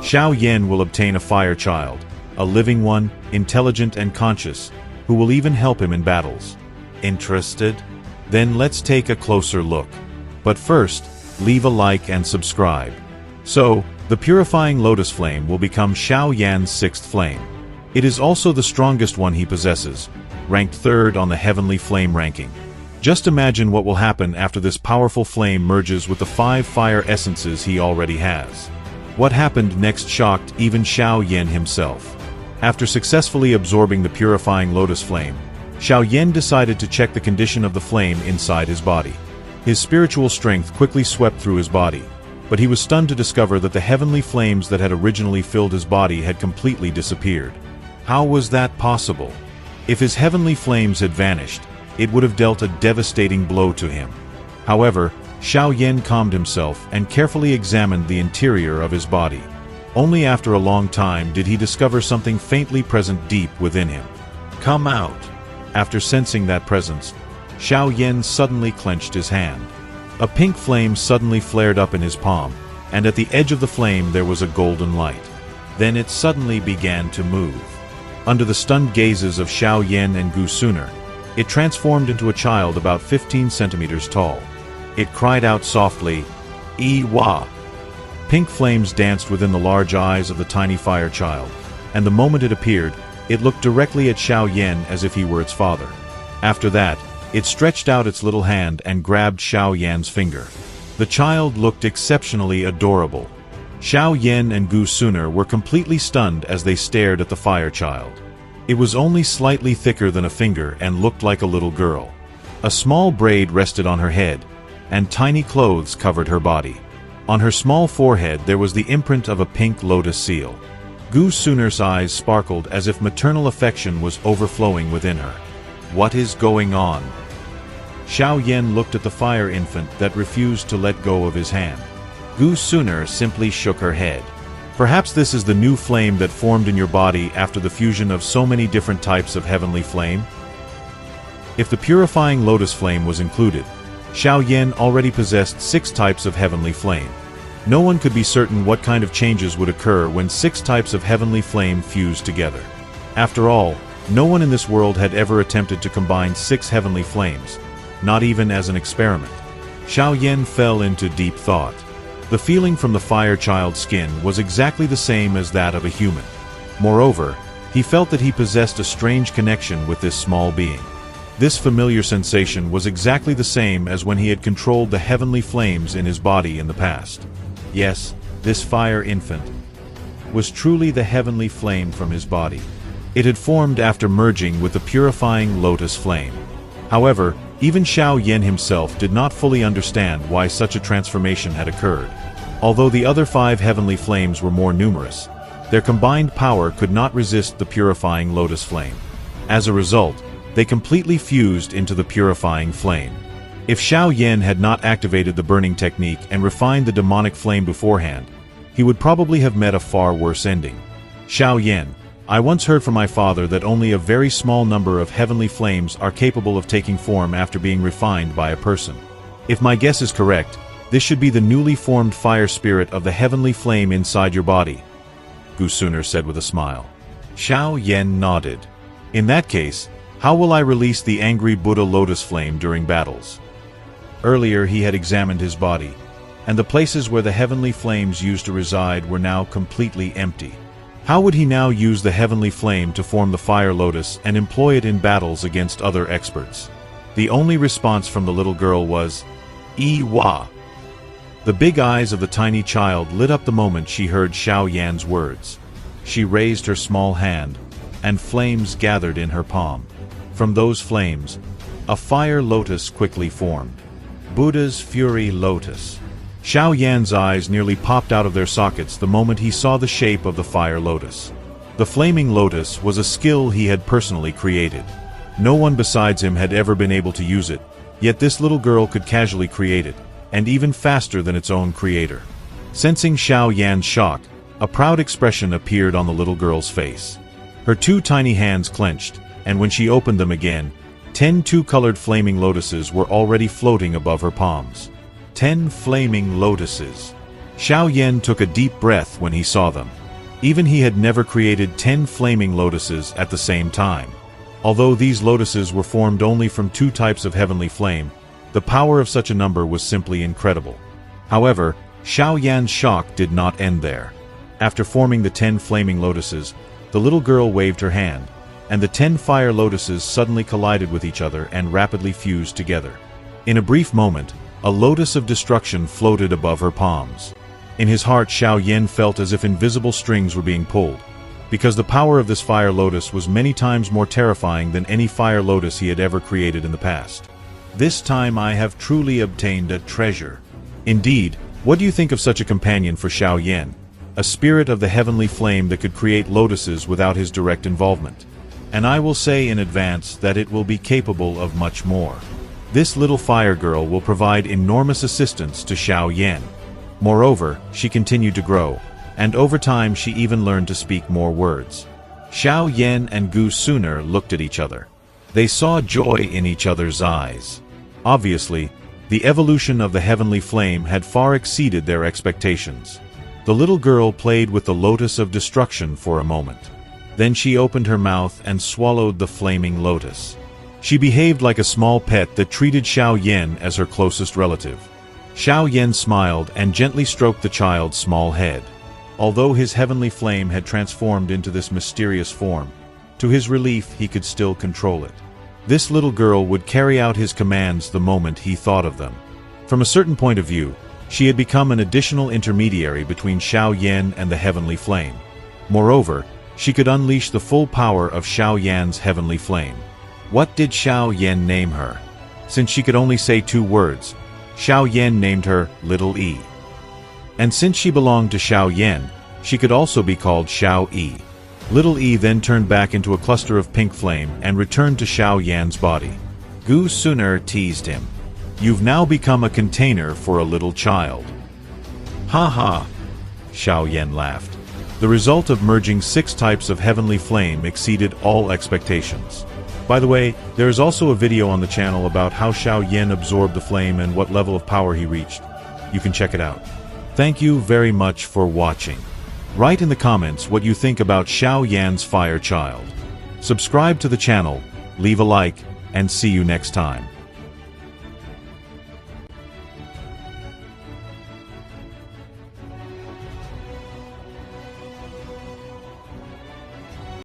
Xiao Yan will obtain a fire child, a living one, intelligent and conscious, who will even help him in battles. Interested? Then let's take a closer look. But first, leave a like and subscribe. So, the purifying lotus flame will become Xiao Yan's sixth flame. It is also the strongest one he possesses, ranked third on the heavenly flame ranking. Just imagine what will happen after this powerful flame merges with the 5 fire essences he already has. What happened next shocked even Xiao Yan himself. After successfully absorbing the purifying lotus flame, Xiao Yan decided to check the condition of the flame inside his body. His spiritual strength quickly swept through his body, but he was stunned to discover that the heavenly flames that had originally filled his body had completely disappeared. How was that possible? If his heavenly flames had vanished, it would have dealt a devastating blow to him. However, Xiao Yan calmed himself and carefully examined the interior of his body. Only after a long time did he discover something faintly present deep within him. Come out! After sensing that presence, Xiao Yan suddenly clenched his hand. A pink flame suddenly flared up in his palm, and at the edge of the flame there was a golden light. Then it suddenly began to move. Under the stunned gazes of Xiao Yan and Gu Suner, it transformed into a child about 15 centimeters tall. It cried out softly, "Yi-wa!" Pink flames danced within the large eyes of the tiny fire child, and the moment it appeared, it looked directly at Xiao Yan as if he were its father. After that, it stretched out its little hand and grabbed Xiao Yan's finger. The child looked exceptionally adorable. Xiao Yan and Gu Suner were completely stunned as they stared at the fire child. It was only slightly thicker than a finger and looked like a little girl. A small braid rested on her head, and tiny clothes covered her body. On her small forehead there was the imprint of a pink lotus seal. Gu Suner's eyes sparkled as if maternal affection was overflowing within her. What is going on? Xiao Yan looked at the fire infant that refused to let go of his hand. Gu Suner simply shook her head. Perhaps this is the new flame that formed in your body after the fusion of so many different types of heavenly flame? If the purifying lotus flame was included, Xiao Yan already possessed 6 types of heavenly flame. No one could be certain what kind of changes would occur when 6 types of heavenly flame fused together. After all, no one in this world had ever attempted to combine 6 heavenly flames, not even as an experiment. Xiao Yan fell into deep thought. The feeling from the fire child's skin was exactly the same as that of a human. Moreover, he felt that he possessed a strange connection with this small being. This familiar sensation was exactly the same as when he had controlled the heavenly flames in his body in the past. Yes, this fire infant was truly the heavenly flame from his body. It had formed after merging with the purifying lotus flame. However, even Xiao Yan himself did not fully understand why such a transformation had occurred. Although the other 5 heavenly flames were more numerous, their combined power could not resist the purifying lotus flame. As a result, they completely fused into the purifying flame. If Xiao Yan had not activated the burning technique and refined the demonic flame beforehand, he would probably have met a far worse ending. Xiao Yan, I once heard from my father that only a very small number of heavenly flames are capable of taking form after being refined by a person. If my guess is correct, this should be the newly formed fire spirit of the heavenly flame inside your body, Gu Suner said with a smile. Xiao Yan nodded. In that case, how will I release the angry Buddha lotus flame during battles? Earlier he had examined his body, and the places where the heavenly flames used to reside were now completely empty. How would he now use the heavenly flame to form the fire lotus and employ it in battles against other experts? The only response from the little girl was, "Yi-wa." The big eyes of the tiny child lit up the moment she heard Xiao Yan's words. She raised her small hand, and flames gathered in her palm. From those flames, a fire lotus quickly formed. Buddha's Fury Lotus. Xiao Yan's eyes nearly popped out of their sockets the moment he saw the shape of the fire lotus. The flaming lotus was a skill he had personally created. No one besides him had ever been able to use it, yet this little girl could casually create it, and even faster than its own creator. Sensing Xiao Yan's shock, a proud expression appeared on the little girl's face. Her 2 tiny hands clenched, and when she opened them again, 10 two-colored flaming lotuses were already floating above her palms. 10 flaming lotuses. Xiao Yan took a deep breath when he saw them. Even he had never created 10 flaming lotuses at the same time. Although these lotuses were formed only from 2 types of heavenly flame, the power of such a number was simply incredible. However, Xiao Yan's shock did not end there. After forming the 10 flaming lotuses, the little girl waved her hand, and the 10 fire lotuses suddenly collided with each other and rapidly fused together. In a brief moment, a lotus of destruction floated above her palms. In his heart, Xiao Yan felt as if invisible strings were being pulled, because the power of this fire lotus was many times more terrifying than any fire lotus he had ever created in the past. This time I have truly obtained a treasure. Indeed, what do you think of such a companion for Xiao Yan? A spirit of the heavenly flame that could create lotuses without his direct involvement. And I will say in advance that it will be capable of much more. This little fire girl will provide enormous assistance to Xiao Yan. Moreover, she continued to grow, and over time she even learned to speak more words. Xiao Yan and Gu Suner looked at each other. They saw joy in each other's eyes. Obviously, the evolution of the heavenly flame had far exceeded their expectations. The little girl played with the lotus of destruction for a moment. Then she opened her mouth and swallowed the flaming lotus. She behaved like a small pet that treated Xiao Yan as her closest relative. Xiao Yan smiled and gently stroked the child's small head. Although his heavenly flame had transformed into this mysterious form, to his relief he could still control it. This little girl would carry out his commands the moment he thought of them. From a certain point of view, she had become an additional intermediary between Xiao Yan and the heavenly flame. Moreover, she could unleash the full power of Xiao Yan's heavenly flame. What did Xiao Yan name her? Since she could only say 2 words, Xiao Yan named her Little E. And since she belonged to Xiao Yan, she could also be called Xiao E. Little E then turned back into a cluster of pink flame and returned to Xiao Yan's body. Gu Suner teased him. You've now become a container for a little child. Ha ha! Xiao Yan laughed. The result of merging 6 types of heavenly flame exceeded all expectations. By the way, there is also a video on the channel about how Xiao Yan absorbed the flame and what level of power he reached. You can check it out. Thank you very much for watching. Write in the comments what you think about Xiao Yan's fire child. Subscribe to the channel, leave a like, and see you next time.